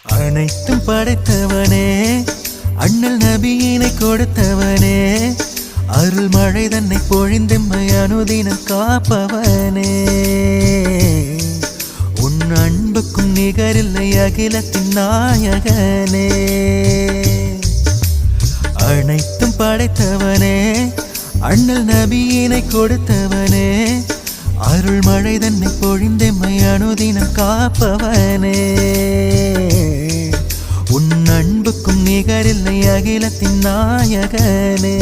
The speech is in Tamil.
அனைத்தும் படைத்தவனே, அண்ணல் நபியினை கொடுத்தவனே, அருள் மழை தன்னை பொழிந்தெம்மை அனுதினம் காப்பவனே, உன் அன்புக்கும் நிகரில்லை அகிலத்தின் நாயகனே. அனைத்தும் படைத்தவனே, அண்ணல் நபியினை கொடுத்தவனே, அருள் மழை தன்னை பொழிந்தெம்மை அனுதினம் காப்பவனே, உன் அன்புக்கும் நிகரில்லை அகிலத்தின் நாயகனே.